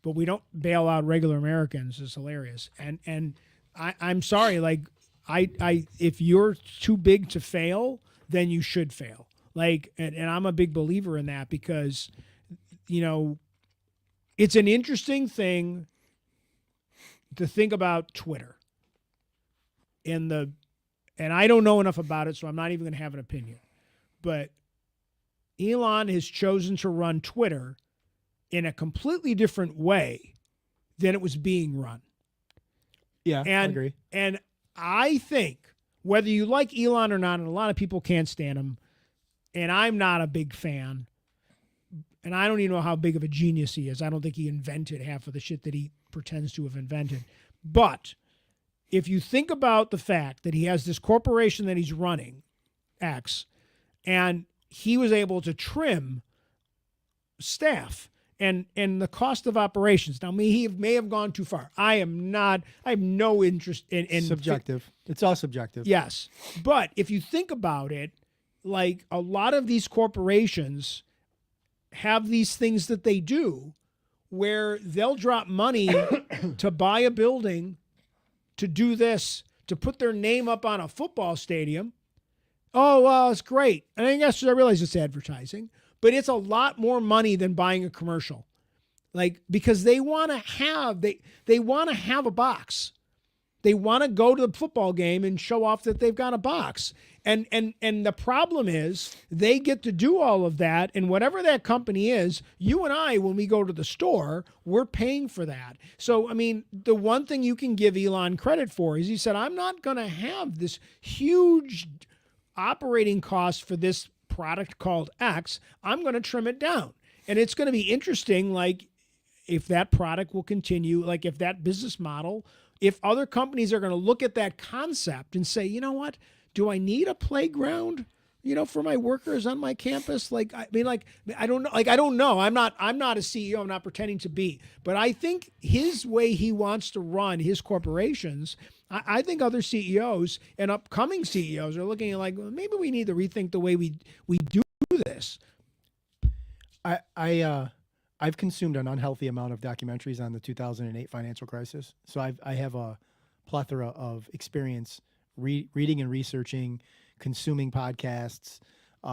but we don't bail out regular Americans, is hilarious. And I'm sorry, like, I if you're too big to fail, then you should fail. Like, and I'm a big believer in that, because it's an interesting thing to think about Twitter. And I don't know enough about it, so I'm not even going to have an opinion. But Elon has chosen to run Twitter in a completely different way than it was being run. Yeah, I agree. And I think whether you like Elon or not, and a lot of people can't stand him, and I'm not a big fan, and I don't even know how big of a genius he is. I don't think he invented half of the shit that he pretends to have invented. But if you think about the fact that he has this corporation that he's running, X, and he was able to trim staff and the cost of operations. Now, he may have gone too far. I have no interest in subjective. It's all subjective. Yes. But if you think about it, like a lot of these corporations have these things that they do where they'll drop money to buy a building, to do this, to put their name up on a football stadium. Oh, well, it's great. And I guess I realize it's advertising, but it's a lot more money than buying a commercial. Like, because they want to have, they want to have a box. They want to go to the football game and show off that they've got a box. And the problem is they get to do all of that. And whatever that company is, you and I, when we go to the store, we're paying for that. So, I mean, the one thing you can give Elon credit for is he said, I'm not going to have this huge operating cost for this product called X. I'm going to trim it down. And it's going to be interesting, like, if that product will continue, like if that business model, if other companies are going to look at that concept and say, you know what, do I need a playground, for my workers on my campus? Like, I mean, like, I don't know. Like, I don't know. I'm not a CEO. I'm not pretending to be, but I think his way he wants to run his corporations, I think other CEOs and upcoming CEOs are looking at like, well, maybe we need to rethink the way we do this. I've consumed an unhealthy amount of documentaries on the 2008 financial crisis. So I have a plethora of experience reading and researching, consuming podcasts.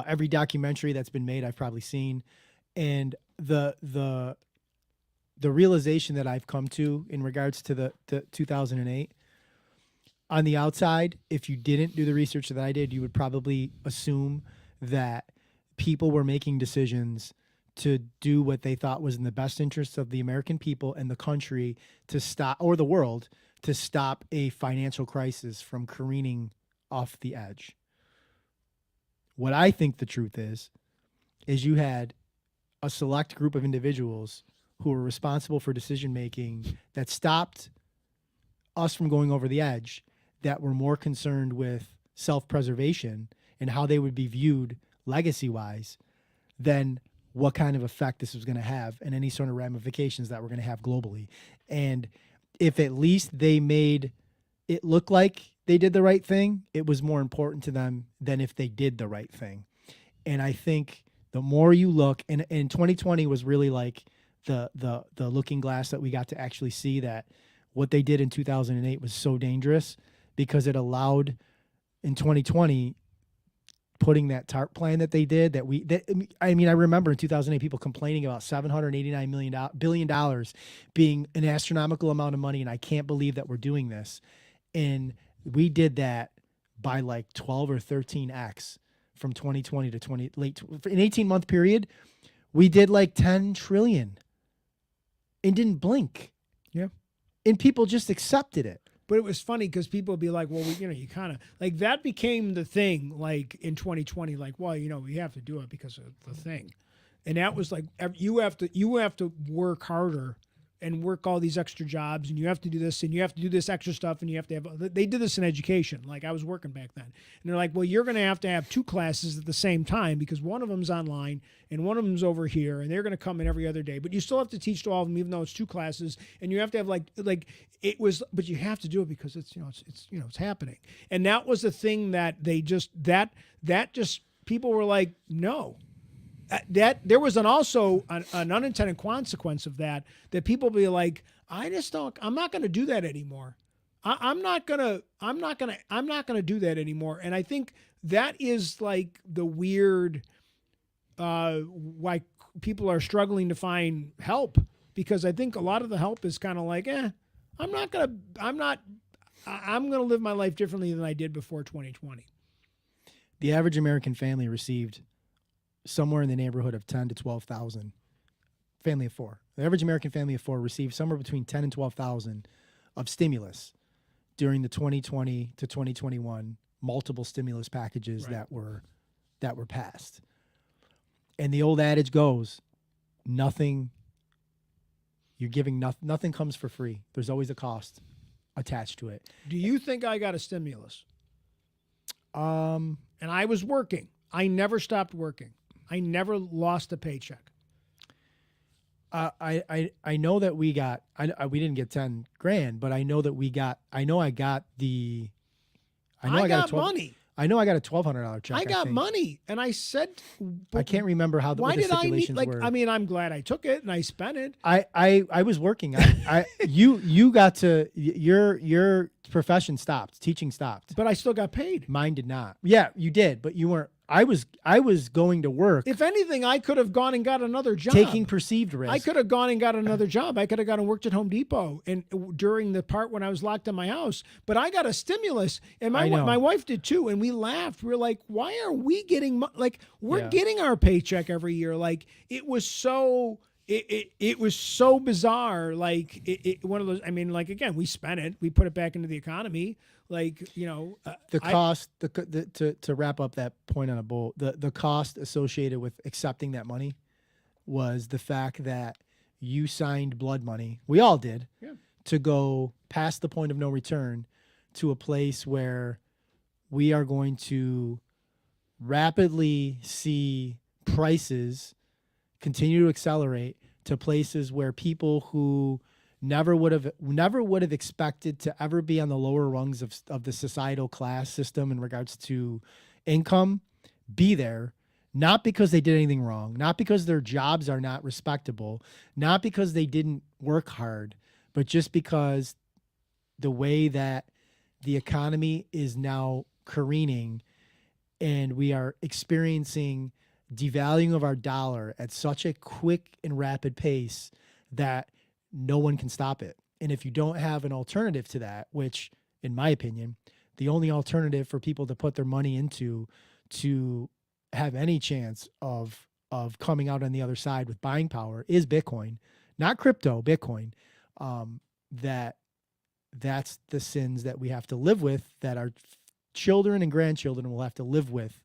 Every documentary that's been made, I've probably seen. And the realization that I've come to in regards to the 2008, on the outside, if you didn't do the research that I did, you would probably assume that people were making decisions to do what they thought was in the best interests of the American people and the country to stop, or the world, to stop a financial crisis from careening off the edge. What I think the truth is you had a select group of individuals who were responsible for decision making that stopped us from going over the edge, that were more concerned with self-preservation and how they would be viewed legacy-wise than what kind of effect this was going to have and any sort of ramifications that we're going to have globally. And if at least they made it look like they did the right thing, it was more important to them than if they did the right thing. And I think the more you look, and 2020 was really like the looking glass that we got to actually see that what they did in 2008 was so dangerous, because it allowed in 2020 putting that TARP plan that they did I remember in 2008 people complaining about $789 billion being an astronomical amount of money, and I can't believe that we're doing this. And we did that by like 12 or 13x from 2020 to an 18-month period. We did like 10 trillion and didn't blink. Yeah. And people just accepted it. But it was funny because people would be like, well, you kind of like that became the thing, like in 2020, like, well, we have to do it because of the thing. And that was like, you have to work harder and work all these extra jobs, and you have to do this, and you have to do this extra stuff, and you have to have, they did this in education. Like I was working back then, and they're like, well, you're going to have 2 classes at the same time because one of them's online and one of them's over here, and they're going to come in every other day, but you still have to teach to all of them, even though it's 2 classes, and you have to have like it was, but you have to do it because it's happening. And that was the thing that they just, that just people were like, no. That there was also an unintended consequence of that people be like, I'm not going to do that anymore. I'm not going to do that anymore. And I think that is like the weird, why people are struggling to find help, because I think a lot of the help is kind of like, I'm going to live my life differently than I did before 2020. The average American family received somewhere in the neighborhood of 10 to 12,000. Family of four. The average American family of four received somewhere between 10 and 12,000 of stimulus during the 2020 to 2021 multiple stimulus packages Right. that were passed. And the old adage goes, nothing comes for free. There's always a cost attached to it. Do you think I got a stimulus? Um, And I was working. I never stopped working. I never lost a paycheck. I know that we got, we didn't get 10 grand, but I know that I got money. I know I got a $1,200 check. I got think. money. And I said, I can't remember how why what the did I need, stipulations were. I mean, I'm glad I took it and I spent it. I was working. You got to, your profession stopped. Teaching stopped. But I still got paid. Mine did not. Yeah, you did, but you weren't. I was going to work. If anything, I could have gone and got another job. Taking perceived risk. I could have gone and got another job. I could have gone and worked at Home Depot and during the part when I was locked in my house. But I got a stimulus, and my wife did too. And we laughed. We were like, "Why are we getting we're getting our paycheck every year?" Like it was so. It was so bizarre. Like one of those. I mean, like again, we spent it. We put it back into the economy. Like the cost. To wrap up that point on a bowl, the cost associated with accepting that money was the fact that you signed blood money. We all did. Yeah. To go past the point of no return to a place where we are going to rapidly see prices continue to accelerate to places where people who never would have expected to ever be on the lower rungs of the societal class system in regards to income be there, not because they did anything wrong, not because their jobs are not respectable, not because they didn't work hard, but just because the way that the economy is now careening and we are experiencing devaluing of our dollar at such a quick and rapid pace that no one can stop it. And if you don't have an alternative to that, which in my opinion, the only alternative for people to put their money into to have any chance of coming out on the other side with buying power is Bitcoin, not crypto, Bitcoin. That's the sins that we have to live with, that our children and grandchildren will have to live with,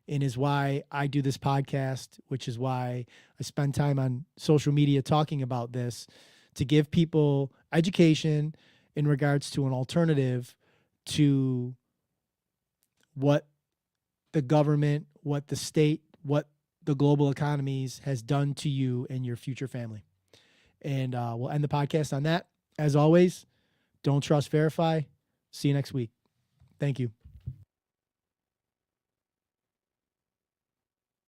and is why I do this podcast, which is why I spend time on social media talking about this, to give people education in regards to an alternative to what the government, what the state, what the global economies has done to you and your future family. And we'll end the podcast on that. As always, don't trust, verify. See you next week. Thank you.